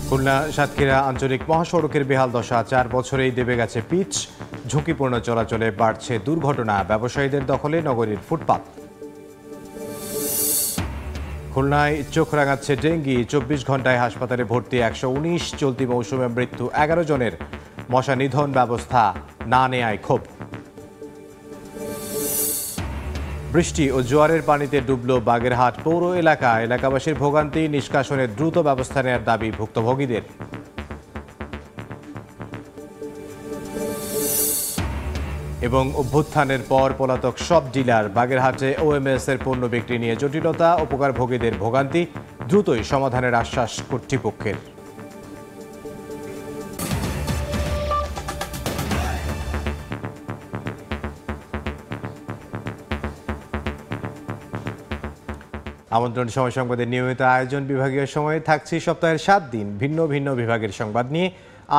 খুলনা সাতক্ষীরা আঞ্চলিক মহাসড়কের বেহাল দশা, 4 বছরেই দেবে গেছে পিচ। ঝুঁকিপূর্ণ চলাচলে বাড়ছে দুর্ঘটনা, ব্যবসায়ীদের দখলে নগরীর ফুটপাত। খুলনায় চোখ রাঙাচ্ছে ডেঙ্গি, 24 ঘন্টায় হাসপাতালে ভর্তি 119, চলতি মৌসুমে মৃত্যু 11 জনের। মশা নিধন ব্যবস্থা না নেয়ায় ক্ষোভ। বৃষ্টি ও জোয়ারের পানিতে ডুবল বাগেরহাট পৌর এলাকা, এলাকাবাসীর ভোগান্তি, নিষ্কাশনের দ্রুত ব্যবস্থা নেওয়ার দাবি ভুক্তভোগীদের। এবং অভ্যুত্থানের পর পলাতক সব ডিলার, বাগেরহাটে ওএমএস এর পণ্য বিক্রি নিয়ে জটিলতা, উপকারভোগীদের ভোগান্তি, দ্রুতই সমাধানের আশ্বাস কর্তৃপক্ষের। আমন্ত্রণ সময় সংবাদের নিয়মিত আয়োজন বিভাগীয় সময়ে থাকছি সপ্তাহের 7 দিন ভিন্ন ভিন্ন বিভাগের সংবাদ নিয়ে।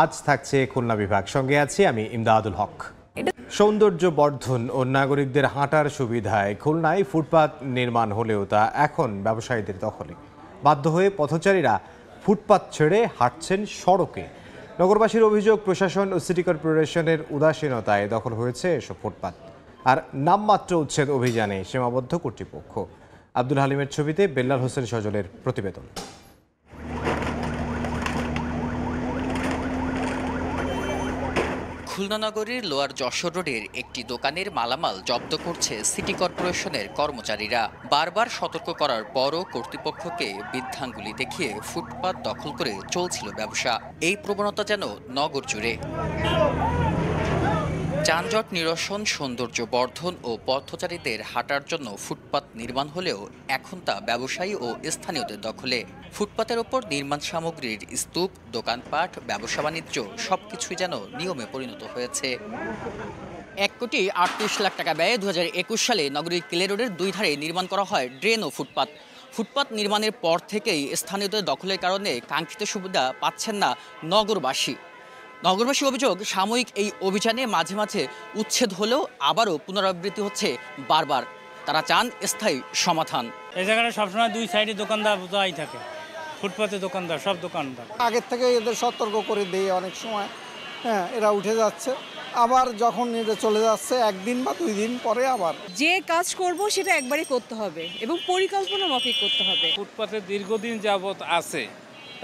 আজ থাকছে খুলনা বিভাগ, সঙ্গে আছি আমি ইমদাদুল হক। সৌন্দর্য বর্ধন ও নাগরিকদের হাঁটার সুবিধায় খুলনায় ফুটপাত নির্মাণ হলেও তা এখন ব্যবসায়ীদের দখলে। বাধ্য হয়ে পথচারীরা ফুটপাত ছেড়ে হাঁটছেন সড়কে। নগরবাসীর অভিযোগ, প্রশাসন ও সিটি কর্পোরেশনের উদাসীনতায় দখল হয়েছে এসব ফুটপাত। আর নামমাত্র উচ্ছেদ অভিযানে সীমাবদ্ধ কর্তৃপক্ষ। আব্দুল হালিমের ছবিতে বেল্লাল হোসেন সজলের প্রতিবেদন। খুলনা নগরীর লোয়ার যশোর রোডের একটি দোকানের মালামাল জব্দ করছে সিটি কর্পোরেশনের কর্মচারীরা। বারবার সতর্ক করার পরও কর্তৃপক্ষকে বৃদ্ধাঙ্গুলি দেখিয়ে ফুটপাত দখল করে চলছিল ব্যবসা। এই প্রবণতা যেন নগর জুড়ে। যানজট নিরসন, সৌন্দর্য বর্ধন ও পথচারীদের হাঁটার জন্য ফুটপাত নির্মাণ হলেও এখন তা ব্যবসায়ী ও স্থানীয়দের দখলে। ফুটপাতের ওপর নির্মাণ সামগ্রীর স্তূপ, দোকানপাট, ব্যবসা বাণিজ্য সবকিছুই যেন নিয়মে পরিণত হয়েছে। 1,38,00,000 টাকা ব্যয়ে 2021 সালে নগরীর কিলে রোডের 2 ধারে নির্মাণ করা হয় ড্রেন ও ফুটপাত। ফুটপাত নির্মাণের পর থেকেই স্থানীয়দের দখলের কারণে কাঙ্ক্ষিত সুবিধা পাচ্ছেন না নগরবাসী। নগরবাসীর অভিযোগ, সাময়িক এই অভিযানে মাঝে মাঝে উচ্ছেদ হলেও আবারও পুনরাবৃত্তি হচ্ছে বারবার। তারা চান স্থায়ী সমাধান। এই জায়গাটা সবসময় 2 সাইডে দোকানদার যাই থাকে, ফুটপাতে দোকানদার, সব দোকানদার। আগের থেকে এদের সতর্ক করে দেয় অনেক সময়, এরা উঠে যাচ্ছে, আবার যখন এটা চলে যাচ্ছে 1 দিন বা 2 দিন পরে আবার। যে কাজ করব সেটা একবারই করতে হবে এবং পরিকল্পনা মাফিক করতে হবে। ফুটপাতে দীর্ঘদিন যাবত আছে,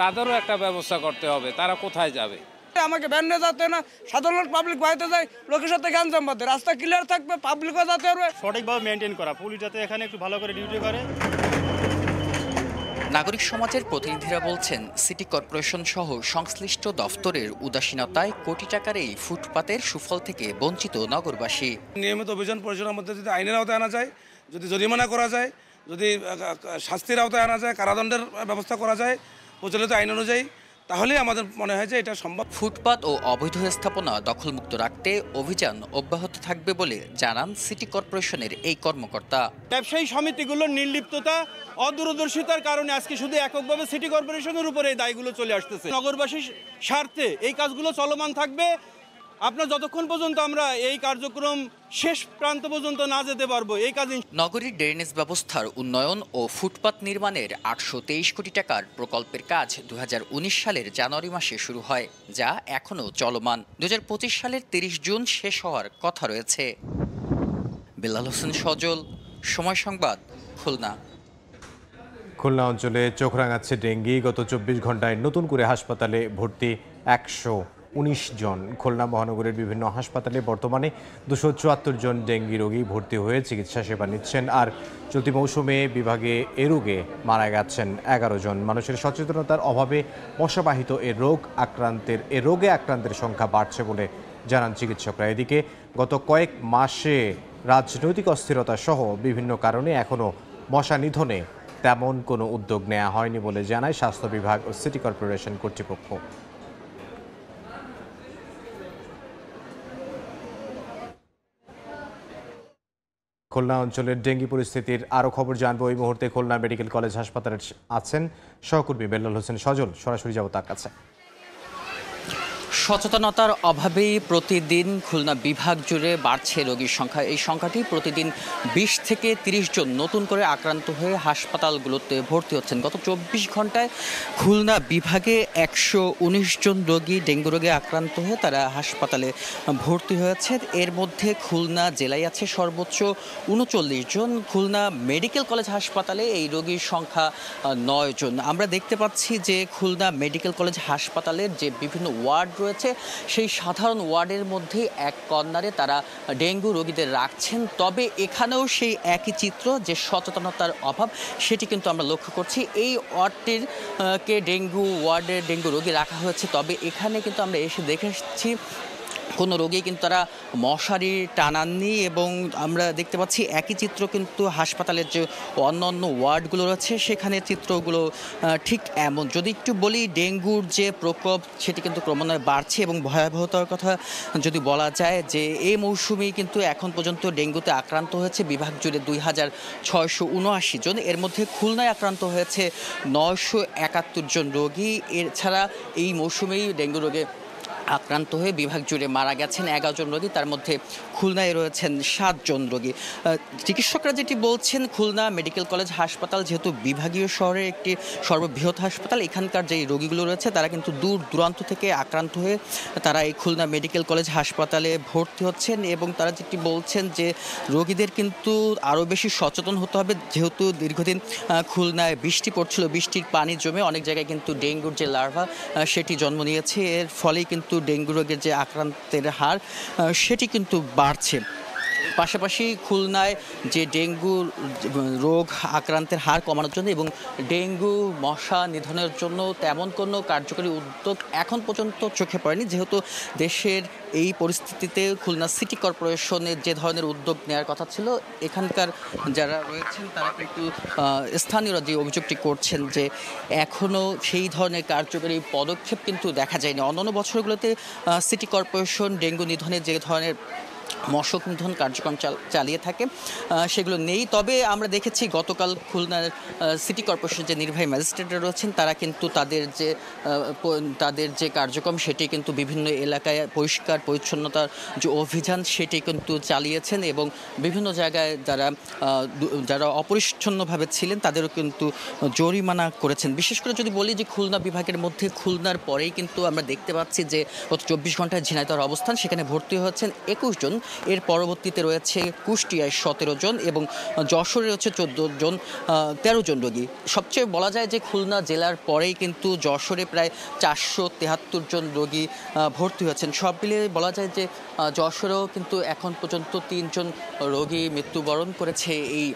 তাদেরও একটা ব্যবস্থা করতে হবে। তারা কোথায় যাবে? আমাকে ভ্যান নিয়ে যেতে না, সাধারণ পাবলিক বাইতে যায়, লোকের সাথে গ্যাঞ্জাম বাঁধে, রাস্তা ক্লিয়ার থাকবে, পাবলিকও যাতে পারবে। সঠিকভাবে মেনটেন করা, পুলিশ যাতে এখানে একটু ভালো করে ডিউটি করে। নাগরিক সমাজের প্রতিনিধিরা বলছেন, সিটি কর্পোরেশন সহ সংশ্লিষ্ট দফতরের উদাসীনতায় কোটি টাকার এই ফুটপাতের সুফল থেকে বঞ্চিত নগরবাসী। নিয়মিত অভিযান পরিচালনার মধ্যে যদি আইনের আওতায় আনা যায়, যদি জরিমানা করা যায়, যদি শাস্তির আওতায় আনা যায়, কারাদণ্ডের ব্যবস্থা করা যায় প্রচলিত আইন অনুযায়ী, তাহলে আমাদের মনে হয় যে এটা সম্ভব। ফুটপাত ও অবৈধ স্থাপনা দখলমুক্ত রাখতে অভিযান অব্যাহত থাকবে বলে জানান সিটি কর্পোরেশনের এই কর্মকর্তা। ব্যবসায়ী সমিতিগুলোর নির্লিপ্ততা, অদূরদর্শিতার কারণে আজকে শুধু এককভাবে সিটি কর্পোরেশনের উপরে এই দায়গুলো চলে আসতেছে। নগরবাসীর স্বার্থে এই কাজগুলো চলমান থাকবে আপনার যতক্ষণ পর্যন্ত আমরা এই কার্যক্রম শেষ প্রান্ত পর্যন্ত না যেতে পারবো। এই কাজ নগরীর ড্রেনেজ ব্যবস্থার উন্নয়ন ও ফুটপাত নির্মাণের 823 কোটি টাকার প্রকল্পের কাজ 2019 সালের জানুয়ারি মাসে শুরু হয়, যা এখনও চলমান। 2025 সালের 30 জুন শেষ হওয়ার কথা রয়েছে। বেল্লাল হোসেন সজল, সময় সংবাদ, খুলনা। খুলনা অঞ্চলে চোখ রাঙাচ্ছে ডেঙ্গি, গত 24 ঘন্টায় নতুন করে হাসপাতালে ভর্তি 119 জন। খুলনা মহানগরের বিভিন্ন হাসপাতালে বর্তমানে 274 জন ডেঙ্গি রোগী ভর্তি হয়ে চিকিৎসা সেবা নিচ্ছেন। আর চলতি মৌসুমে বিভাগে এ রোগে মারা গেছেন 11 জন। মানুষের সচেতনতার অভাবে মশাবাহিত এ রোগে আক্রান্তের সংখ্যা বাড়ছে বলে জানান চিকিৎসকরা। এদিকে গত কয়েক মাসে রাজনৈতিক অস্থিরতা সহ বিভিন্ন কারণে এখনও মশা নিধনে তেমন কোনো উদ্যোগ নেওয়া হয়নি বলে জানায় স্বাস্থ্য বিভাগ ও সিটি কর্পোরেশন কর্তৃপক্ষ। খুলনা অঞ্চলের ডেঙ্গি পরিস্থিতির আরও খবর জানবো। এই মুহূর্তে খুলনা মেডিকেল কলেজ হাসপাতালে আছেন সহকর্মী বেল্লাল হোসেন সজল, সরাসরি যাব তার কাছে। সচেতনতার অভাবেই প্রতিদিন খুলনা বিভাগ জুড়ে বাড়ছে রোগীর সংখ্যা। এই সংখ্যাটি প্রতিদিন 20 থেকে 30 জন নতুন করে আক্রান্ত হয়ে হাসপাতালগুলোতে ভর্তি হচ্ছেন। গত 24 ঘন্টায় খুলনা বিভাগে 119 জন রোগী ডেঙ্গু রোগে আক্রান্ত হয়ে তারা হাসপাতালে ভর্তি হয়েছে। এর মধ্যে খুলনা জেলায় আছে সর্বোচ্চ 39 জন। খুলনা মেডিকেল কলেজ হাসপাতালে এই রোগীর সংখ্যা 9 জন। আমরা দেখতে পাচ্ছি যে খুলনা মেডিকেল কলেজ হাসপাতালের যে বিভিন্ন ওয়ার্ড রয়েছে সেই সাধারণ ওয়ার্ডের মধ্যে এক কর্নারে তারা ডেঙ্গু রোগীদের রাখছেন। তবে এখানেও সেই একই চিত্র, যে সচেতনতার অভাব সেটি কিন্তু আমরা লক্ষ্য করছি। এই ওয়ার্ডটির কে ডেঙ্গু ওয়ার্ডের ডেঙ্গু রোগী রাখা হয়েছে, তবে এখানে কিন্তু আমরা এসে দেখেছি কোনো রোগী কিন্তু তারা মশারি টানাননি, এবং আমরা দেখতে পাচ্ছি একই চিত্র কিন্তু হাসপাতালের যে অন্যান্য ওয়ার্ডগুলো রয়েছে সেখানে চিত্রগুলো ঠিক এমন। যদি একটু বলি, ডেঙ্গুর যে প্রকোপ সেটি কিন্তু ক্রমান্বয়ে বাড়ছে, এবং ভয়াবহতার কথা যদি বলা যায় যে এই মৌসুমেই কিন্তু এখন পর্যন্ত ডেঙ্গুতে আক্রান্ত হয়েছে বিভাগ জুড়ে 2679 জন। এর মধ্যে খুলনায় আক্রান্ত হয়েছে 971 জন রোগী। এছাড়া এই মৌসুমেই ডেঙ্গু রোগে আক্রান্ত হয়ে বিভাগ জুড়ে মারা গেছেন 11 জন রোগী, তার মধ্যে খুলনায় রয়েছেন 7 জন রোগী। চিকিৎসকরা যেটি বলছেন, খুলনা মেডিকেল কলেজ হাসপাতাল যেহেতু বিভাগীয় শহরের একটি সর্ববৃহৎ হাসপাতাল, এখানকার যে রোগীগুলো রয়েছে তারা কিন্তু দূর দূরান্ত থেকে আক্রান্ত হয়ে তারা এই খুলনা মেডিকেল কলেজ হাসপাতালে ভর্তি হচ্ছেন, এবং তারা যেটি বলছেন যে রোগীদের কিন্তু আরও বেশি সচেতন হতে হবে। যেহেতু দীর্ঘদিন খুলনায় বৃষ্টি পড়ছিল, বৃষ্টির পানি জমে অনেক জায়গায় কিন্তু ডেঙ্গুর যে লার্ভা সেটি জন্ম নিয়েছে। এর ফলেই কিন্তু ডেঙ্গু রোগের যে আক্রান্তের হার সেটি কিন্তু বাড়ছে। পাশাপাশি খুলনায় যে ডেঙ্গু রোগ আক্রান্তের হার কমানোর জন্য এবং ডেঙ্গু মশা নিধনের জন্য তেমন কোনো কার্যকরী উদ্যোগ এখন পর্যন্ত চোখে পড়েনি। যেহেতু দেশের এই পরিস্থিতিতে খুলনা সিটি কর্পোরেশনের যে ধরনের উদ্যোগ নেওয়ার কথা ছিল, এখানকার যারা রয়েছেন তারা কিন্তু স্থানীয়রা যে অভিযোগটি করছেন যে এখনও সেই ধরনের কার্যকরী পদক্ষেপ কিন্তু দেখা যায়নি। অন্যান্য বছরগুলোতে সিটি কর্পোরেশন ডেঙ্গু নিধনের যে ধরনের মশক নিধন কার্যক্রম চালিয়ে থাকে সেগুলো নেই। তবে আমরা দেখেছি গতকাল খুলনার সিটি কর্পোরেশনের যে নির্বাহী ম্যাজিস্ট্রেটরা রয়েছেন তারা কিন্তু তাদের যে কার্যক্রম সেটি কিন্তু বিভিন্ন এলাকায় পরিষ্কার পরিচ্ছন্নতার যে অভিযান সেটি কিন্তু চালিয়েছেন, এবং বিভিন্ন জায়গায় যারা অপরিচ্ছন্নভাবে ছিলেন তাদেরও কিন্তু জরিমানা করেছেন। বিশেষ করে যদি বলি যে খুলনা বিভাগের মধ্যে খুলনার পরেই কিন্তু আমরা দেখতে পাচ্ছি যে গত 24 ঘন্টায় ঝিনাইদহের অবস্থান, সেখানে ভর্তি হচ্ছেন 21 জন। এর পরবর্তীতে রয়েছে কুষ্টিয়ায় 17 জন এবং যশোরে রয়েছে 13 জন রোগী। সবচেয়ে বলা যায় যে খুলনা জেলার পরেই কিন্তু যশোরে প্রায় 473 জন রোগী ভর্তি হয়েছেন। সব মিলিয়ে বলা যায় যে যশোরেও কিন্তু এখন পর্যন্ত 3 জন রোগী মৃত্যুবরণ করেছে এই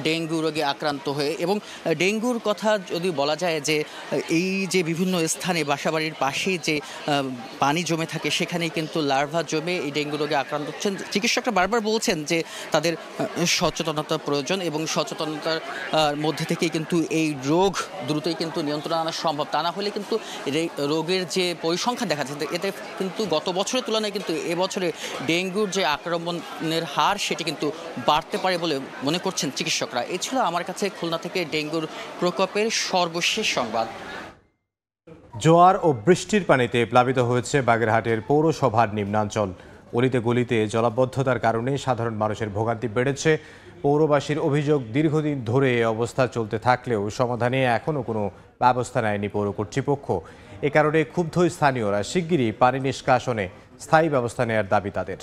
ডেঙ্গু রোগে আক্রান্ত হয়ে। এবং ডেঙ্গুর কথা যদি বলা যায় যে এই যে বিভিন্ন স্থানে বাসাবাড়ির পাশেই যে পানি জমে থাকে সেখানেই কিন্তু লার্ভা জমে এই ডেঙ্গু রোগে আক্রান্ত হচ্ছেন। চিকিৎসকরা বারবার বলছেন যে তাদের সচেতনতার প্রয়োজন, এবং সচেতনতার মধ্যে থেকেই কিন্তু এই রোগ দ্রুতই কিন্তু নিয়ন্ত্রণে আনা সম্ভব। তা না হলে কিন্তু রোগের যে পরিসংখ্যান দেখা যাচ্ছে এতে কিন্তু গত বছরের তুলনায় কিন্তু এবছরে ডেঙ্গুর যে আক্রমণের হার সেটি কিন্তু বাড়তে পারে বলে মনে করছেন চিকিৎসকরা। এই ছিল আমার কাছে খুলনা থেকে ডেঙ্গুর প্রকোপের সর্বশেষ সংবাদ। জোয়ার ও বৃষ্টির পানিতে প্লাবিত হয়েছে বাগেরহাটের পৌরসভার নিম্নাঞ্চল। অলিতে গলিতে জলাবদ্ধতার কারণে সাধারণ মানুষের ভোগান্তি বেড়েছে। পৌরবাসীর অভিযোগ, দীর্ঘদিন ধরে এ অবস্থা চলতে থাকলেও সমাধানে এখনও কোনো ব্যবস্থা নেয়নি পৌর কর্তৃপক্ষ। এ কারণে ক্ষুব্ধ স্থানীয়রা শিগগিরই পানি নিষ্কাশনে স্থায়ী ব্যবস্থা নেওয়ার দাবি তাদের।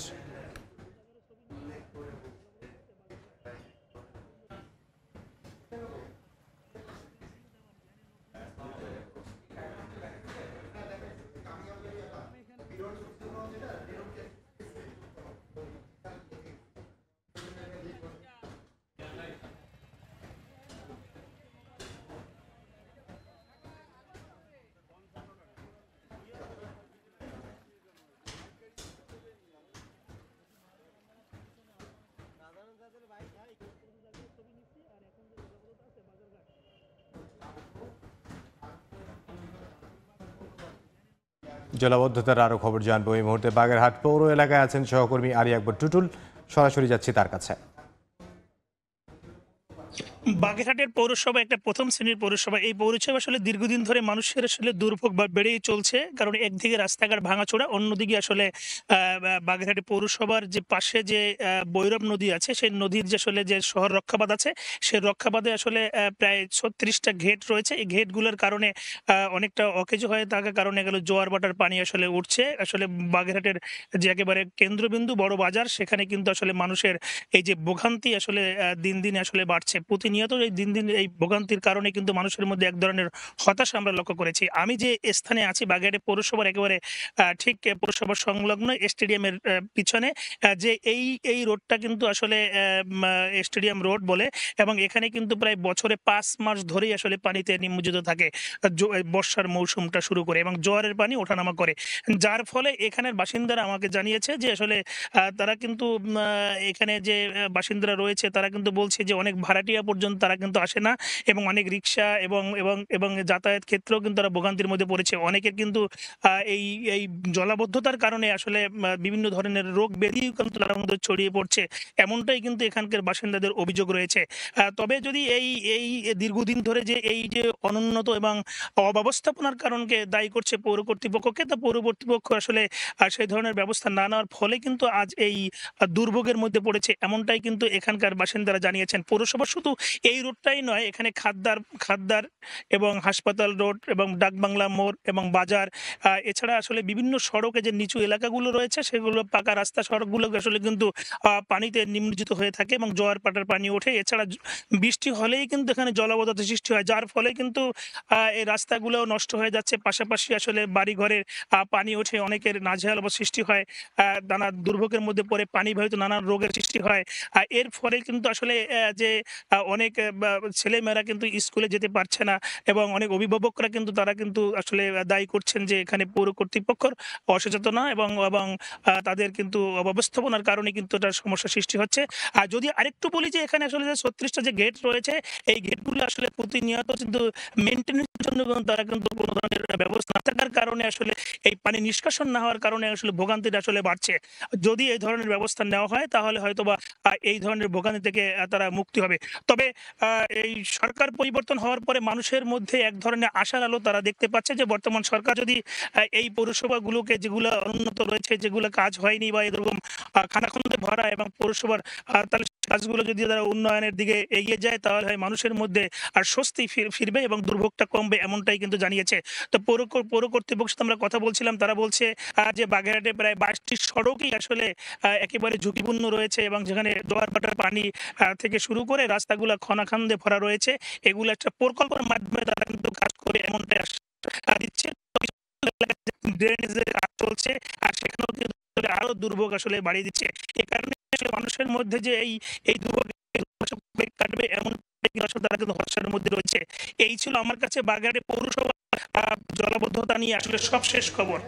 জলাবদ্ধতার আরও খবর জানবো। এই মুহূর্তে বাগেরহাট পৌর এলাকায় আছেন সহকর্মী আলী আকবর টুটুল, সরাসরি যাচ্ছি তার কাছে। বাগেরহাটের পৌরসভা একটা প্রথম শ্রেণীর পৌরসভা। এই পৌরসভা আসলে দীর্ঘদিন ধরে মানুষের আসলে দুর্ভোগ বেড়েই চলছে, কারণ একদিকে রাস্তাঘাট ভাঙাচোরা, অন্যদিকে আসলে বাগেরহাট পৌরসভার যে পাশে যে বৈরব নদী আছে, সেই নদীর যে আসলে যে শহর রক্ষাবাঁধ আছে, সেই রক্ষাবাঁধে আসলে প্রায় 36টা ঘেট রয়েছে। এই ঘেটগুলোর কারণে অনেকটা অকেজো হয়ে থাকার কারণে গেল জোয়ার বাটার পানি আসলে উঠছে। আসলে বাগেরহাটের যে একেবারে কেন্দ্রবিন্দু বড় বাজার, সেখানে কিন্তু আসলে মানুষের এই যে ভোগান্তি আসলে দিন দিন আসলে বাড়ছে। প্রতিনিয়ত এই দিন দিন এই ভোগান্তির কারণে কিন্তু মানুষের মধ্যে এক ধরনের হতাশা আমরা লক্ষ্য করেছি। আমি যে স্থানে আছি বাগেরহাট পৌরসভার একেবারে ঠিক পৌরসভার সংলগ্ন স্টেডিয়ামের পিছনে, যে এই রোডটা কিন্তু আসলে স্টেডিয়াম রোড বলে, এবং এখানে কিন্তু প্রায় বছরে 5 মাস ধরেই আসলে পানিতে নিমজ্জিত থাকে বর্ষার মৌসুমটা শুরু করে, এবং জোয়ারের পানি ওঠানামা করে, যার ফলে এখানের বাসিন্দারা আমাকে জানিয়েছে যে আসলে তারা কিন্তু এখানে যে বাসিন্দারা রয়েছে তারা কিন্তু বলছে যে অনেক ভাড়াটিয়া পর্যন্ত তারা কিন্তু আসে না, এবং অনেক রিক্সা এবং এবং এবং যাতায়াত ক্ষেত্রেও কিন্তু তারা ভোগান্তির মধ্যে পড়েছে। অনেকের কিন্তু এই এই জলাবদ্ধতার কারণে আসলে বিভিন্ন ধরনের রোগ ব্যাধি কিন্তু তার মধ্যে ছড়িয়ে পড়ছে, এমনটাই কিন্তু এখানকার বাসিন্দাদের অভিযোগ রয়েছে। তবে যদি এই এই দীর্ঘদিন ধরে যে এই যে অনুন্নত এবং অব্যবস্থাপনার কারণকে দায়ী করছে পৌর কর্তৃপক্ষকে, তা পৌর কর্তৃপক্ষ আসলে সেই ধরনের ব্যবস্থা না নেওয়ার ফলে কিন্তু আজ এই দুর্ভোগের মধ্যে পড়েছে, এমনটাই কিন্তু এখানকার বাসিন্দারা জানিয়েছেন। পৌরসভা শুধু এই রোডটাই নয়, এখানে খাদ্দার এবং হাসপাতাল রোড এবং ডাকবাংলা মোড় এবং বাজার, এছাড়া আসলে বিভিন্ন সড়কে যে নিচু এলাকাগুলো রয়েছে সেগুলো পাকা রাস্তা সড়কগুলো আসলে কিন্তু পানিতে নিমজ্জিত হয়ে থাকে এবং জোয়ার পাটার পানি ওঠে। এছাড়া বৃষ্টি হলেই কিন্তু এখানে জলাবদ্ধতা সৃষ্টি হয়, যার ফলে কিন্তু এই রাস্তাগুলো নষ্ট হয়ে যাচ্ছে। পাশাপাশি আসলে বাড়িঘরের পানি ওঠে, অনেকের নাজেহাল অবস্থা সৃষ্টি হয়, নানা দুর্ভোগের মধ্যে পড়ে পানিবাহিত নানান রোগের সৃষ্টি হয়। এর ফলে কিন্তু আসলে যে অনেক ছেলেমেয়েরা কিন্তু স্কুলে যেতে পারছে না, এবং অনেক অভিভাবকরা কিন্তু তারা কিন্তু আসলে দায়ী করছেন যে এখানে পৌর কর্তৃপক্ষর অসচেতনা এবং এবং তাদের কিন্তু অব্যবস্থাপনার কারণে কিন্তু এটা সমস্যা সৃষ্টি হচ্ছে। আর যদি আরেকটু বলি যে এখানে আসলে যে 36টা যে গেট রয়েছে, এই গেটগুলো আসলে প্রতিনিয়ত কিন্তু মেনটেন্যান্সের জন্য তারা কিন্তু কোনো ধরনের ব্যবস্থা না থাকার কারণে আসলে এই পানি নিষ্কাশন না হওয়ার কারণে আসলে ভোগান্তিটা আসলে বাড়ছে। যদি এই ধরনের ব্যবস্থা নেওয়া হয় তাহলে হয়তোবা এই ধরনের ভোগান্তি থেকে তারা মুক্তি হবে। তবে এই সরকার পরিবর্তন হওয়ার পরে মানুষের মধ্যে এক ধরনের আশার আলো তারা দেখতে পাচ্ছে যে বর্তমান সরকার যদি এই পৌরসভাগুলোকে যেগুলো অনুন্নত রয়েছে, যেগুলো কাজ হয়নি বা এরকম খানাখন্দে ভরা এবং পৌরসভার তাহলে কাজগুলো যদি তারা উন্নয়নের দিকে এগিয়ে যায় তাহলে হয় মানুষের মধ্যে আর স্বস্তি ফিরবে এবং দুর্ভোগটা কমবে, এমনটাই কিন্তু জানিয়েছে। তো পৌর কর্তৃপক্ষের সাথে আমরা কথা বলছিলাম, তারা বলছে যে বাগেরহাটে প্রায় 22টি সড়কই আসলে একেবারে ঝুঁকিপূর্ণ রয়েছে, এবং যেখানে জোয়ার ভাটার পানি থেকে শুরু করে রাস্তাগুলো খনাখন্দে ভরা রয়েছে। এগুলো একটা পরিকল্পনার মাধ্যমে তারা কিন্তু কাজ করে এমনটাই দিচ্ছে। ড্রেনেজের কাজ চলছে, আর সেখানেও কিন্তু আরো দুর্ভোগ আসলে বাড়িয়ে দিচ্ছে। এই কারণে মানুষের মধ্যে যে এই দুর্ভোগ কাটবে এমন তারা কিন্তু হতাশার মধ্যে রয়েছে। এই ছিল আমার কাছে বাগেরহাট পৌরসভা জলাবদ্ধতা নিয়ে আসলে সবশেষ খবর।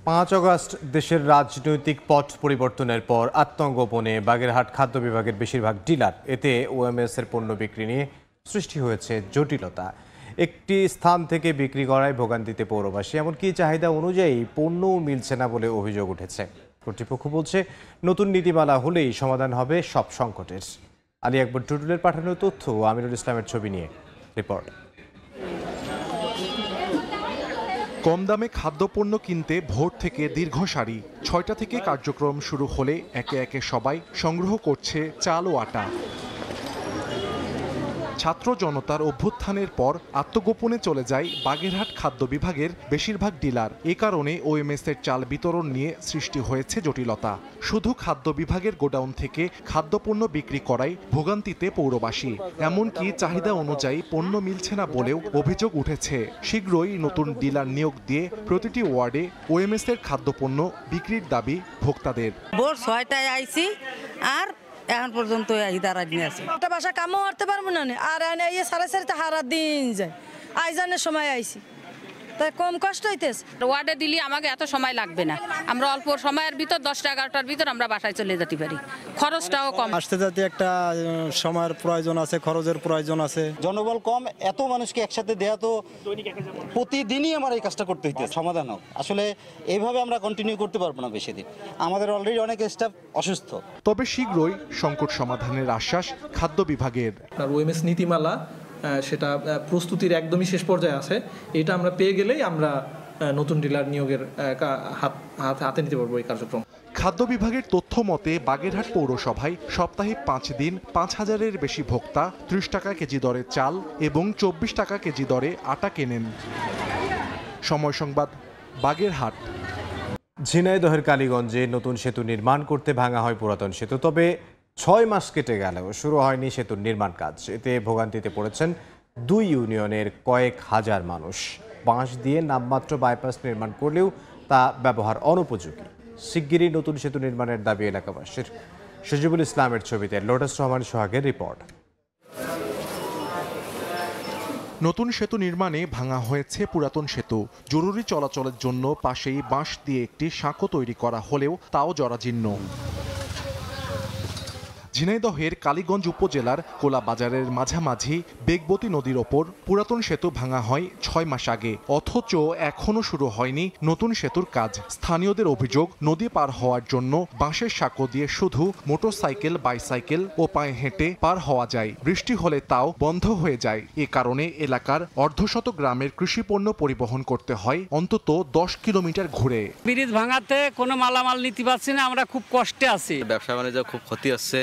5 আগস্ট দেশের রাজনৈতিক পট পরিবর্তনের পর আত্মগোপনে বাগেরহাট খাদ্য বিভাগের বেশিরভাগ ডিলার, এতে ওএমএস এর পণ্য বিক্রি নিয়ে সৃষ্টি হয়েছে জটিলতা। একটি স্থান থেকে বিক্রি করায় ভোগান্তিতে পৌরবাসী, এমনকি চাহিদা অনুযায়ী পণ্যও মিলছে না বলে অভিযোগ উঠেছে। কর্তৃপক্ষ বলছে নতুন নীতিমালা হলেই সমাধান হবে সব সংকটের। আলী আকবর টুটুলের পাঠানো তথ্য, আমিরুল ইসলামের ছবি নিয়ে রিপোর্ট। কম দামে খাদ্যপণ্য কিনতে ভোর থেকে দীর্ঘ সারি, 6টা থেকে কার্যক্রম শুরু হলে একে একে সবাই সংগ্রহ করছে চাল ও আটা। ছাত্র জনতার অভ্যুত্থানের পর আত্মগোপনে চলে যায় বাগেরহাট খাদ্য বিভাগের বেশিরভাগ ডিলার। এ কারণে ওএমএস এর চাল বিতরণ নিয়ে সৃষ্টি হয়েছে জটিলতা। শুধু খাদ্য বিভাগের গোডাউন থেকে খাদ্যপণ্য বিক্রি করায় ভোগান্তিতে পৌরবাসী, এমনকি চাহিদা অনুযায়ী পণ্য মিলছে না বলেও অভিযোগ উঠেছে। শীঘ্রই নতুন ডিলার নিয়োগ দিয়ে প্রতিটি ওয়ার্ডে ওএমএস এর খাদ্যপণ্য বিক্রির দাবি ভোক্তাদের। ভোর 6টায় আইছি আর এখন পর্যন্ত দাঁড়ানি আছে। একটা বাসা কামও করতে পারবো না, আর এই 4:30 হারা দিন যায়। আইজানের সময় আইছি, তাই কম কষ্ট হইতেছে। ওয়ার্ডে দিলে আমাকে এত সময় লাগবে না, আমরা অল্প সময়ের ভিতর 10টা 11টার ভিতর আমরা বাসায় চলে যেতে পারি, খরচটাও কম। আসতে যেতে একটা সময়ের প্রয়োজন আছে, খরচের প্রয়োজন আছে। জনবল কম, এত মানুষকে একসাথে দেয়া তো প্রতিদিনই আমার এই কাজটা করতে হইতে সমাধান হোক। আসলে এইভাবে আমরা কন্টিনিউ করতে পারবো না বেশি দিন, আমাদের অলরেডি অনেক স্টাফ অসুস্থ। তবে শীঘ্রই সংকট সমাধানের আশ্বাস খাদ্য বিভাগের। ওএমএস নীতিমালা সেটা প্রস্তুতির একদমই শেষ পর্যায়ে আছে, এটা আমরা পেয়ে গেলেই আমরা নতুন ডিলার নিয়োগের হাতে নিতে পারবো এই কার্যক্রম। খাদ্য বিভাগের তথ্য মতে বাগেরহাট পৌরসভায় সপ্তাহে 5 দিন 5,000-এর বেশি ভোক্তা 30 টাকা কেজি দরে চাল এবং 24 টাকা কেজি দরে আটা কেনেন। সময় সংবাদ, বাগেরহাট। ঝিনাইদহের কালীগঞ্জে নতুন সেতু নির্মাণ করতে ভাঙা হয় পুরাতন সেতু, তবে 6 মাস কেটে গেলেও শুরু হয়নি সেতুর নির্মাণ কাজ। এতে ভোগান্তিতে পড়েছেন 2 ইউনিয়নের কয়েক হাজার মানুষ। বাঁশ দিয়ে নামমাত্র বাইপাস নির্মাণ করলেও তা ব্যবহার অনুপযোগী। শিগগিরই নতুন সেতু নির্মাণের দাবি এলাকাবাসীর। সজিবুল ইসলামের ছবিতে লোটাস রহমান সোহাগের রিপোর্ট। নতুন সেতু নির্মাণে ভাঙা হয়েছে পুরাতন সেতু। জরুরি চলাচলের জন্য পাশেই বাঁশ দিয়ে একটি সাঁকো তৈরি করা হলেও তাও জরাজীর্ণ। ঝিনাইদহের কালীগঞ্জ উপজেলার কোলা বাজারের মাঝামাঝি বেগবতী নদীর ওপর পুরাতন সেতু ভাঙা হয় 6 মাস আগে, অথচ এখনো শুরু হয়নি নতুন সেতুর কাজ। স্থানীয়দের অভিযোগ, নদী পার হওয়ার জন্য বাঁশের সাঁকো দিয়ে শুধু মোটরসাইকেল, বাইসাইকেল ও পায়ে হেঁটে পার হওয়া যায়। বৃষ্টি হলে তাও বন্ধ হয়ে যায়। এ কারণে এলাকার অর্ধশত গ্রামের কৃষিপণ্য পরিবহন করতে হয় অন্তত 10 কিলোমিটার ঘুরে। ব্রিজ ভাঙাতে কোনো মালামাল নিতে পারছি না, আমরা খুব কষ্টে আছি। ব্যবসা বাণিজ্য খুব ক্ষতি হচ্ছে।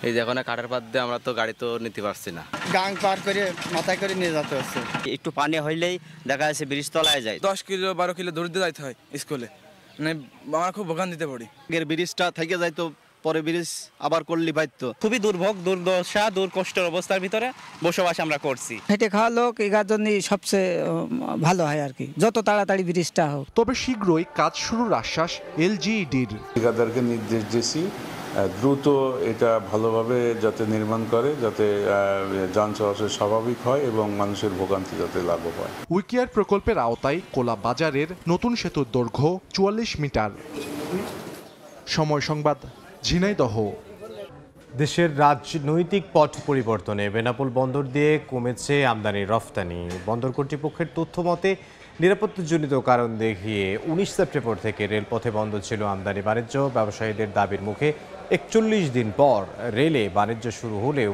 এই যখন কাটার পাত দিয়ে আমরা তো গাড়ি তো নিতে পারছি না, গাং পার করে মাথায় করে নিয়ে যেতে হচ্ছে। একটু পানি হইলেই দেখা যাচ্ছে ব্রিজ তলায় যায়। 10 কিলো 12 কিলো দূর দিয়ে যাইতে হয় স্কুলে, মানে আমরা খুব ভোগান্তিতে পড়ি। এর ব্রিজটা থেকে যাইতো, পরে ব্রিজ আবার করলি পাইতো। খুবই দুর্ভোগ, দুর্দশা, কষ্টের অবস্থার ভিতরে বসবাস আমরা করছি। হেঁটে খাওয়া লোক এগার জন্য সবচেয়ে ভালো হয় আর কি, যত তাড়াতাড়ি ব্রিজটা হোক। তবে শীঘ্রই কাজ শুরুর আশ্বাস এলজিইডির। ঠিকাদারকে নির্দেশ দিয়েছি দ্রুত এটা ভালোভাবে যাতে নির্মাণ করে, যাতে যান চলাচল স্বাভাবিক হয় এবং মানুষের ভোগান্তি যাতে লাঘব হয়। উইকেয়ার প্রকল্পের আওতায় কোলা বাজারের নতুন সেতুর দৈর্ঘ্য 44 মিটার। সময় সংবাদ, ঝিনাইদহ। দেশের রাজনৈতিক পট পরিবর্তনে বেনাপোল বন্দর দিয়ে কমেছে আমদানি রফতানি। বন্দর কর্তৃপক্ষের তথ্য মতে নিরাপত্তাজনিত কারণ দেখিয়ে 19 সেপ্টেম্বর থেকে রেলপথে বন্ধ ছিল আমদানি বাণিজ্য। ব্যবসায়ীদের দাবির মুখে 41 দিন পর রেলে বাণিজ্য শুরু হলেও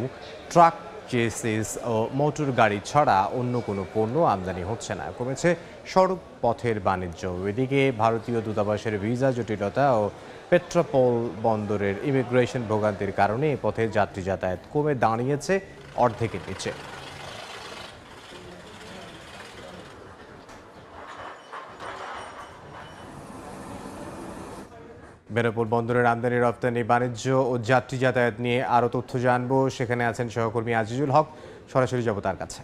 ট্রাক, চেসিস ও মোটর গাড়ি ছাড়া অন্য কোনো পণ্য আমদানি হচ্ছে না। কমেছে সড়ক পথের বাণিজ্য। এদিকে ভারতীয় দূতাবাসের ভিসা জটিলতা ও পেট্রাপোল বন্দরের ইমিগ্রেশন ভোগান্তির কারণে এ পথে যাত্রী যাতায়াত কমে দাঁড়িয়েছে অর্ধেকের নিচে। বেনাপোল বন্দরের আমদানি রপ্তানি বাণিজ্য ও যাত্রী যাতায়াত নিয়ে আরও তথ্য জানবো। সেখানে আছেন সহকর্মী আজিজুল হক, সরাসরি যাব তার কাছে।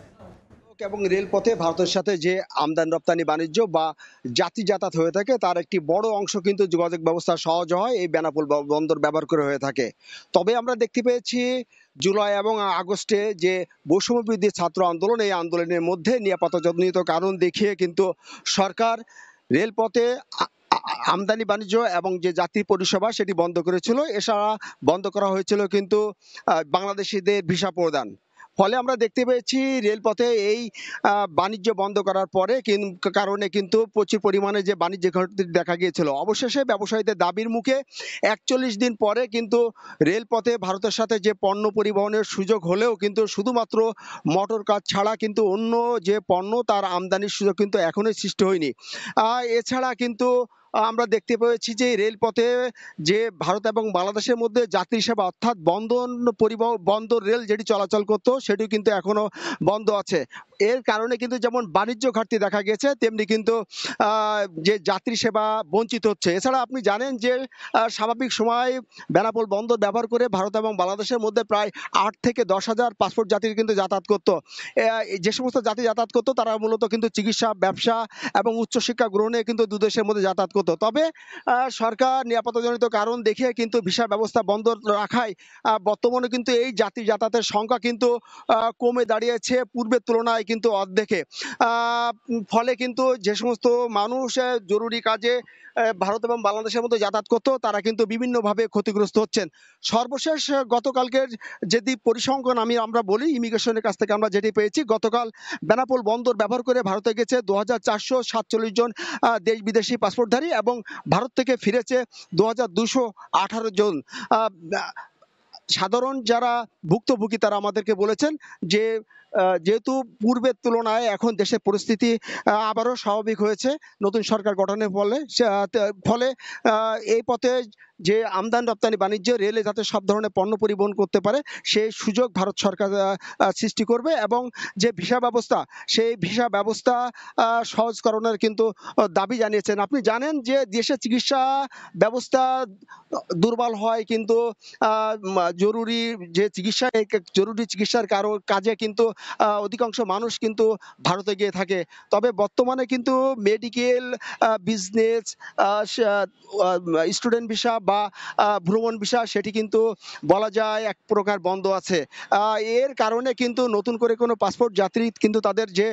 এবং রেলপথে ভারতের সাথে যে আমদানি রপ্তানি বাণিজ্য বা যাত্রী যাতায়াত হয়ে থাকে তার একটি বড় অংশ কিন্তু যোগাযোগ ব্যবস্থা সহজ হয় এই বেনাপোল বন্দর ব্যবহার করে হয়ে থাকে। তবে আমরা দেখতে পেয়েছি জুলাই এবং আগস্টে যে বৈষম্যবিরোধী ছাত্র আন্দোলন, এই আন্দোলনের মধ্যে নিরাপত্তাজনিত কারণ দেখিয়ে কিন্তু সরকার রেলপথে আমদানি বাণিজ্য এবং যে যাত্রী পরিষেবা সেটি বন্ধ করেছিল। এছাড়া বন্ধ করা হয়েছিল কিন্তু বাংলাদেশিদের ভিসা প্রদান। ফলে আমরা দেখতে পেয়েছি রেলপথে এই বাণিজ্য বন্ধ করার পরে কারণে কিন্তু প্রচুর পরিমাণে যে বাণিজ্য ঘাটতি দেখা গিয়েছিল। অবশেষে ব্যবসায়ীদের দাবির মুখে 41 দিন পরে কিন্তু রেলপথে ভারতের সাথে যে পণ্য পরিবহনের সুযোগ হলেও কিন্তু শুধুমাত্র মোটর কার ছাড়া কিন্তু অন্য যে পণ্য তার আমদানির সুযোগ কিন্তু এখনোই সৃষ্টি হয়নি। এছাড়া কিন্তু আমরা দেখতে পেয়েছি যে রেলপথে যে ভারত এবং বাংলাদেশের মধ্যে যাত্রী সেবা অর্থাৎ বন্দর রেল যেটি চলাচল করতো সেটি কিন্তু এখনো বন্ধ আছে। এর কারণে কিন্তু যেমন বাণিজ্য ঘাটতি দেখা গেছে, তেমনি কিন্তু যে যাত্রী সেবা বঞ্চিত হচ্ছে। এছাড়া আপনি জানেন যে স্বাভাবিক সময় বেনাপোল বন্দর ব্যবহার করে ভারত এবং বাংলাদেশের মধ্যে প্রায় 8 থেকে 10 হাজার পাসপোর্ট যাত্রী কিন্তু যাতায়াত করতো। যে সমস্ত যাত্রী যাতায়াত করতো তারা মূলত কিন্তু চিকিৎসা, ব্যবসা এবং উচ্চশিক্ষা গ্রহণে কিন্তু দুদেশের মধ্যে যাতায়াত করতো। হতো। তবে সরকার নিরাপত্তাজনিত কারণ দেখে কিন্তু ভিসা ব্যবস্থা বন্ধ রাখায় বর্তমানে কিন্তু এই যাতায়াতের সংখ্যা কিন্তু কমে দাঁড়িয়েছে পূর্বের তুলনায় কিন্তু অর্ধেকে। ফলে কিন্তু যে সমস্ত মানুষ জরুরি কাজে ভারত এবং বাংলাদেশের মধ্যে যাতায়াত করতো তারা কিন্তু বিভিন্নভাবে ক্ষতিগ্রস্ত হচ্ছেন। সর্বশেষ গতকালকের যদি পরিসংখ্যান আমরা বলি, ইমিগ্রেশনের কাছ থেকে আমরা যেটি পেয়েছি, গতকাল বেনাপোল বন্দর ব্যবহার করে ভারতে গেছে 2447 জন দেশ বিদেশি পাসপোর্টধারী এবং ভারত থেকে ফিরেছে 2218 জন। সাধারণ যারা ভুক্তভোগী তারা আমাদেরকে বলেছেন যে যেহেতু পূর্বের তুলনায় এখন দেশের পরিস্থিতি আবারও স্বাভাবিক হয়েছে নতুন সরকার গঠনের ফলে এই পথে যে আমদানি রপ্তানি বাণিজ্য রেলে যাতে সব ধরনের পণ্য পরিবহন করতে পারে সেই সুযোগ ভারত সরকার সৃষ্টি করবে এবং যে ভিসা ব্যবস্থা সেই ভিসা ব্যবস্থা সহজকরণের কিন্তু দাবি জানিয়েছেন। আপনি জানেন যে দেশের চিকিৎসা ব্যবস্থা দুর্বল হয় কিন্তু জরুরি যে চিকিৎসা এই জরুরি চিকিৎসার কাজে কিন্তু অধিকাংশ মানুষ কিন্তু ভারতে গিয়ে থাকে। তবে বর্তমানে কিন্তু মেডিকেল, বিজনেস, স্টুডেন্ট ভিসা বা ভ্রমণ ভিসা সেটি কিন্তু বলা যায় এক প্রকার বন্ধ আছে। এর কারণে কিন্তু নতুন করে কোনো পাসপোর্ট যাত্রী কিন্তু তাদের যে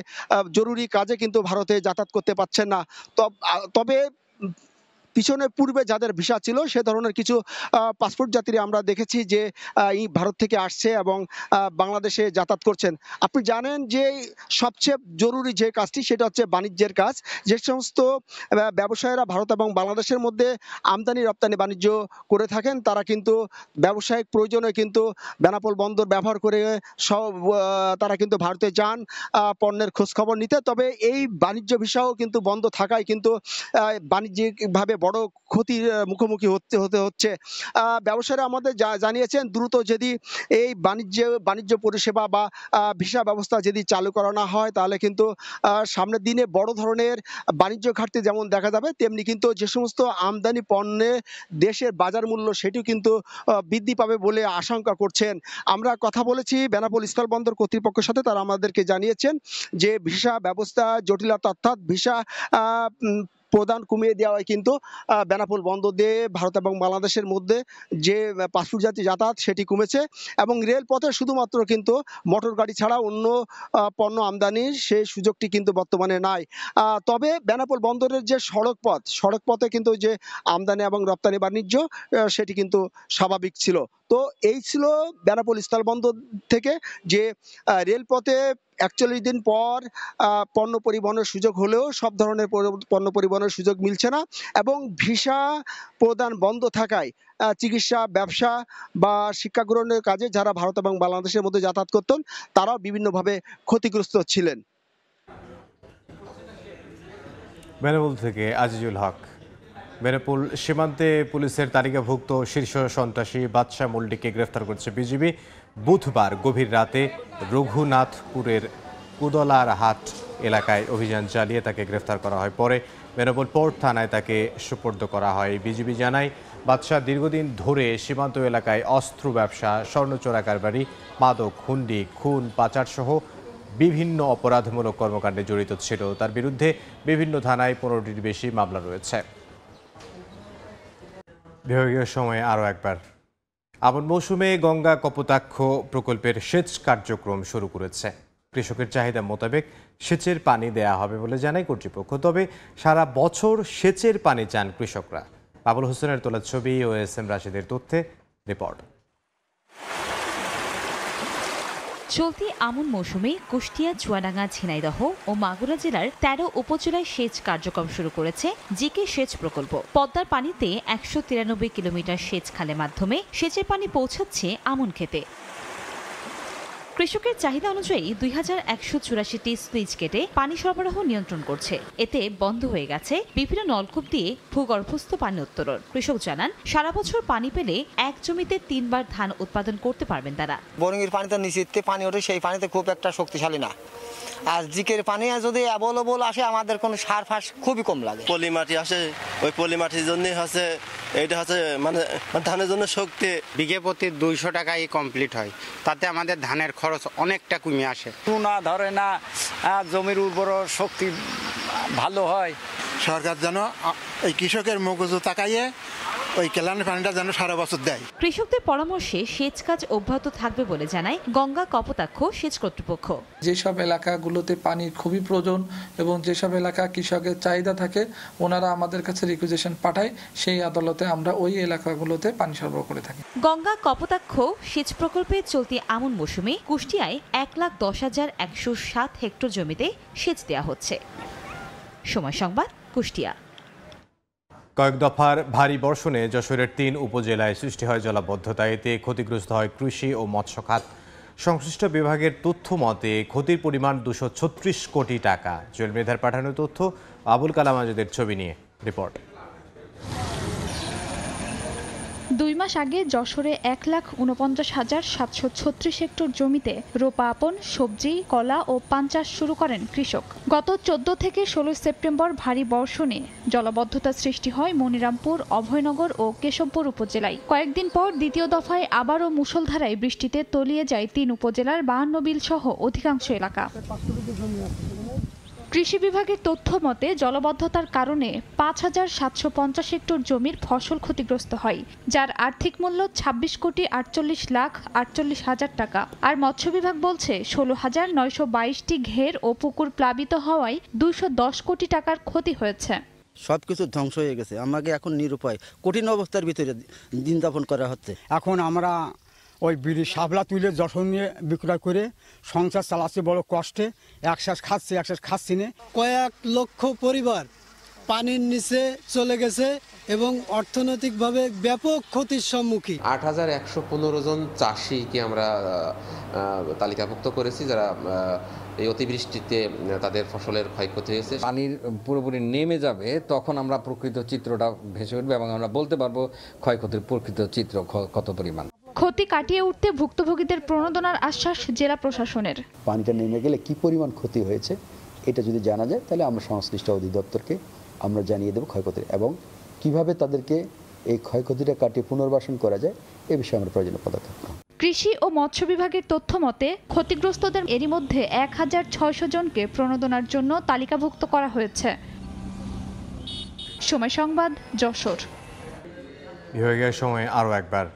জরুরি কাজে কিন্তু ভারতে যাতায়াত করতে পারছেন না। তবে পিছনে পূর্বে যাদের ভিসা ছিল সে ধরনের কিছু পাসপোর্ট যাত্রী আমরা দেখেছি যে ভারত থেকে আসছে এবং বাংলাদেশে যাতায়াত করছেন। আপনি জানেন যে সবচেয়ে জরুরি যে কাজটি সেটা হচ্ছে বাণিজ্যের কাজ। যে সমস্ত ব্যবসায়ীরা ভারত এবং বাংলাদেশের মধ্যে আমদানি রপ্তানি বাণিজ্য করে থাকেন তারা কিন্তু ব্যবসায়িক প্রয়োজনে কিন্তু বেনাপোল বন্দর ব্যবহার করে তারা কিন্তু ভারতে যান পণ্যের খোঁজখবর নিতে। তবে এই বাণিজ্য ভিসাও কিন্তু বন্ধ থাকায় কিন্তু বাণিজ্যিকভাবে বড় ক্ষতির মুখোমুখি হতে হচ্ছে। ব্যবসায়ীরা আমাদের জানিয়েছেন দ্রুত যদি এই বাণিজ্য পরিষেবা বা ভিসা ব্যবস্থা যদি চালু করা না হয় তাহলে কিন্তু সামনের দিনে বড় ধরনের বাণিজ্য ঘাটতি যেমন দেখা যাবে তেমনি কিন্তু যে সমস্ত আমদানি পণ্যে দেশের বাজার মূল্য সেটিও কিন্তু বৃদ্ধি পাবে বলে আশঙ্কা করছেন। আমরা কথা বলেছি বেনাপোল স্থলবন্দর কর্তৃপক্ষের সাথে, তারা আমাদেরকে জানিয়েছেন যে ভিসা ব্যবস্থা জটিলতা অর্থাৎ ভিসা প্রদান কমিয়ে দেওয়া হয় কিন্তু বেনাপোল বন্দর দিয়ে ভারত এবং বাংলাদেশের মধ্যে যে পাসপোর্ট যাত্রী যাতায়াত সেটি কমেছে এবং রেলপথে শুধুমাত্র কিন্তু মোটর গাড়ি ছাড়া অন্য পণ্য আমদানির সেই সুযোগটি কিন্তু বর্তমানে নাই। তবে বেনাপোল বন্দরের যে সড়ক পথে কিন্তু যে আমদানি এবং রপ্তানি বাণিজ্য সেটি কিন্তু স্বাভাবিক ছিল। তো এই ছিল বেনাপোল স্থলবন্দর থেকে যে রেলপথে 41 দিন পর পণ্য পরিবহনের সুযোগ হলেও সব ধরনের পণ্য পরিবহনের সুযোগ মিলছে না এবং ভিসা প্রদান বন্ধ থাকায় চিকিৎসা, ব্যবসা বা শিক্ষা গ্রহণের কাজে যারা ভারত এবং বাংলাদেশের মধ্যে যাতায়াত করতেন তারাও বিভিন্নভাবে ক্ষতিগ্রস্ত ছিলেন। বেনাপোল থেকে আজিজুল হক। বেনাপোল সীমান্তে পুলিশের তালিকাভুক্ত শীর্ষ সন্ত্রাসী বাদশা মল্লিককে গ্রেফতার করেছে বিজিবি। বুধবার গভীর রাতে রঘুনাথপুরের কুদলার হাট এলাকায় অভিযান চালিয়ে তাকে গ্রেফতার করা হয়। পরে বেনাপোল পোর্ট থানায় তাকে সুপর্দ করা হয়। বিজিবি জানায় বাদশা দীর্ঘদিন ধরে সীমান্ত এলাকায় অস্ত্র ব্যবসা, স্বর্ণ চোরা কারবারি, মাদক, হুন্ডি, খুন, পাচার সহ বিভিন্ন অপরাধমূলক কর্মকাণ্ডে জড়িত ছিল। তার বিরুদ্ধে বিভিন্ন থানায় 15টির বেশি মামলা রয়েছে। বিভাগীয় সময়ে আরও একবার, আমন মৌসুমে গঙ্গা কপোতাক্ষ প্রকল্পের সেচ কার্যক্রম শুরু করেছে। কৃষকের চাহিদা মোতাবেক সেচের পানি দেয়া হবে বলে জানায় কর্তৃপক্ষ। তবে সারা বছর সেচের পানি চান কৃষকরা। বাবুল হোসেনের তোলা ছবি ও এস এম রাশিদের তথ্যে রিপোর্ট। চলতি আমন মৌসুমে কুষ্টিয়া, চুয়াডাঙ্গা, ঝিনাইদহ ও মাগুরা জেলার 13 উপজেলায় সেচ কার্যক্রম শুরু করেছে জিকে সেচ প্রকল্প। পদ্মার পানিতে 193 কিলোমিটার সেচ খালের মাধ্যমে সেচের পানি পৌঁছাচ্ছে আমন খেতে। কৃষকের চাহিদা অনুযায়ী 2184টি সুইচ কেটে পানি সরবরাহ নিয়ন্ত্রণ করছে। এতে বন্ধ হয়ে গেছে বিভিন্ন নলকূপ দিয়ে ভূগর্ভস্থ পানি উত্তোলন। কৃষক জানান সারা বছর পানি পেলে এক জমিতে 3 বার ধান উৎপাদন করতে পারবেন তারা। বোরিংয়ের পানি তো নিচেতে পানি ওঠে, সেই পানিতে খুব একটা শক্তিশালী না। আর জিকের পানি যদি অ্যাভেলেবল আসে আমাদের কোনো সার ফাঁস খুবই কম লাগে। পলি মাটি আসে, ওই পলি মাটির জন্য হচ্ছে এটা হচ্ছে মানে ধানের জন্য শক্তি। বিঘে প্রতি 200 টাকায় কমপ্লিট হয়, তাতে আমাদের ধানের খরচ অনেকটা কমে আসে। না ধরে না, জমির উর্বর শক্তি ভালো হয়, সরকার যেন এই কৃষকের মগজু তাকাইয়ে ওই কেলানের পানিটা যেন সারা বছর দেয়। কৃষকদের পরামর্শে সেচ কাজ অব্যাহত থাকবে বলে জানায় গঙ্গা কপোতাক্ষ সেচ কর্তৃপক্ষ। যেসব এলাকাগুলোতে পানির খুবই প্রয়োজন এবং যেসব এলাকা কৃষকের চাহিদা থাকে ওনারা আমাদের কাছে রিকুইজিশন পাঠায়, সেই আদালতে আমরা ওই এলাকাগুলোতে পানি সরবরাহ করে থাকি। গঙ্গা কপোতাক্ষ সেচ প্রকল্পে চলতি আমন মৌসুমে কুষ্টিয়ায় 1,10,107 হেক্টর জমিতে সেচ দেওয়া হচ্ছে। সময় সংবাদ, কুষ্টিয়া। কয়েক দফার ভারী বর্ষণে যশোরের 3 উপজেলায় সৃষ্টি হয় জলাবদ্ধতা। এতে ক্ষতিগ্রস্ত হয় কৃষি ও মৎস্য খাত। সংশ্লিষ্ট বিভাগের তথ্য মতে ক্ষতির পরিমাণ 236 কোটি টাকা। জুয়েল মৃধার পাঠানো তথ্য, আবুল কালাম আজাদের ছবি নিয়ে রিপোর্ট। 2 মাস আগে যশোরে 1,49,736 হেক্টর জমিতে রোপাপন, সবজি, কলা ও পান চাষ শুরু করেন কৃষক। গত 14 থেকে 16 সেপ্টেম্বর ভারী বর্ষণে জলাবদ্ধতা সৃষ্টি হয় মনিরামপুর, অভয়নগর ও কেশবপুর উপজেলায়। কয়েকদিন পর দ্বিতীয় দফায় আবারও মুষলধারায় বৃষ্টিতে তলিয়ে যায় 3 উপজেলার 52 বিল সহ অধিকাংশ এলাকা। কৃষি বিভাগের তথ্য মতে জলাবদ্ধতার কারণে 5,750 হেক্টর জমির ফসল ক্ষতিগ্রস্ত হয়, যার আর্থিক মূল্য 26,48,48,000 টাকা। আর মৎস্য বিভাগ বলছে 16,922টি ঘের ও পুকুর প্লাবিত হওয়ায় 210 কোটি টাকার ক্ষতি হয়েছে। সবকিছু ধ্বংস হয়ে গেছে, আমাকে এখন নিরুপায় কঠিন অবস্থার ভিতরে দিন যাপন করা হচ্ছে। এখন আমরা ওই বিড়ি শাপলা তুলে যশোর নিয়ে বিক্রয় করে সংসার চালাচ্ছি বড় কষ্টে। একশ্বাস খাচ্ছি না। কয়েক লক্ষ পরিবার পানির নিচে চলে গেছে এবং অর্থনৈতিকভাবে ব্যাপক ক্ষতির সম্মুখীন। 8,115 জন চাষিকে আমরা তালিকাভুক্ত করেছি যারা এই অতিবৃষ্টিতে তাদের ফসলের ক্ষয়ক্ষতি হয়েছে। পানির পুরোপুরি নেমে যাবে তখন আমরা প্রকৃত চিত্রটা ভেসে উঠবে এবং আমরা বলতে পারবো ক্ষয়ক্ষতির প্রকৃত চিত্র কত পরিমাণ। ক্ষতি কাটিয়ে উঠতে ভুক্তভোগীদের প্রণোদনার আশ্বাস জেলা প্রশাসনের। পানিটা নেমে গেলে কি পরিমাণ ক্ষতি হয়েছে এটা যদি জানা যায় তাহলে আমরা সংশ্লিষ্ট অধিদপ্তরকে আমরা জানিয়ে দেব ক্ষয়ক্ষতি এবং কিভাবে তাদেরকে এই ক্ষয়ক্ষতিটা কাটিয়ে পুনর্বাসন করা যায় এ বিষয়ে আমরা প্রয়োজনীয় পদক্ষেপ নেব। কৃষি ও মৎস্য বিভাগের তথ্য মতে ক্ষতিগ্রস্তদের এরই মধ্যে 1,600 জনকে প্রণোদনার জন্য তালিকাভুক্ত করা হয়েছে। সময় সংবাদ, যশোর। বিভাগীয় সময় আরও একবার।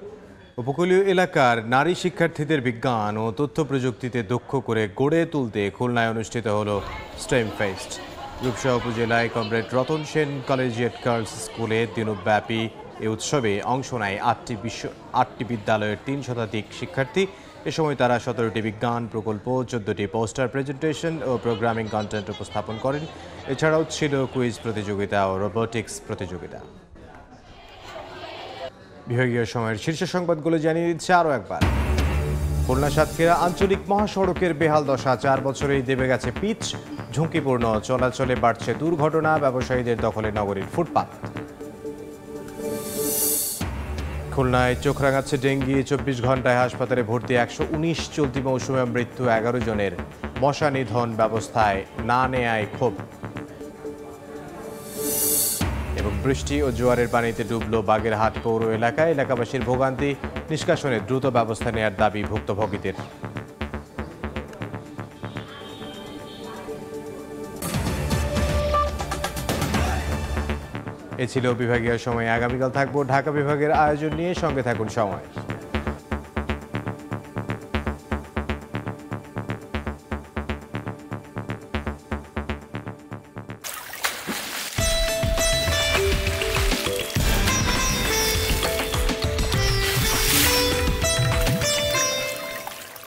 উপকূলীয় এলাকার নারী শিক্ষার্থীদের বিজ্ঞান ও তথ্য প্রযুক্তিতে দক্ষ করে গড়ে তুলতে খুলনায় অনুষ্ঠিত হল স্টেম ফেস্ট। রূপসা উপজেলায় comrade Ratan Sen collegiate girls স্কুলে দিনব্যাপী এই উৎসবে অংশ নেয় 8টি বিদ্যালয়ের 3 শতাধিক শিক্ষার্থী। এ সময় তারা 17টি বিজ্ঞান প্রকল্প, 14টি পোস্টার প্রেজেন্টেশন ও প্রোগ্রামিং কন্টেন্ট উপস্থাপন করেন। এছাড়াও ছিল কুইজ প্রতিযোগিতা ও রোবোটিক্স প্রতিযোগিতা। বিভাগীয় সময়ের শীর্ষ সংবাদগুলো জানিয়ে দিচ্ছে আরও একবার। খুলনা সাতক্ষীরা আঞ্চলিক মহাসড়কের বেহাল দশা, 4 বছরেই দেবে গেছে পিচ। ঝুঁকিপূর্ণ চলাচলে বাড়ছে দুর্ঘটনা, ব্যবসায়ীদের দখলে নগরীর ফুটপাত। খুলনায় চোখ রাঙাচ্ছে ডেঙ্গি, 24 ঘন্টায় হাসপাতালে ভর্তি 119। চলতি মৌসুমে মৃত্যু 11 জনের। মশা নিধন ব্যবস্থায় না নেয়ায় ক্ষোভ। এবং বৃষ্টি ও জোয়ারের পানিতে ডুবল বাগেরহাট পৌর এলাকায়। এলাকাবাসীর ভোগান্তি নিষ্কাশনে দ্রুত ব্যবস্থা নেওয়ার দাবি ভুক্তভোগীদের। এ ছিল বিভাগীয় সময়। আগামীকাল থাকবো ঢাকা বিভাগের আয়োজন নিয়ে, সঙ্গে থাকুন সময়।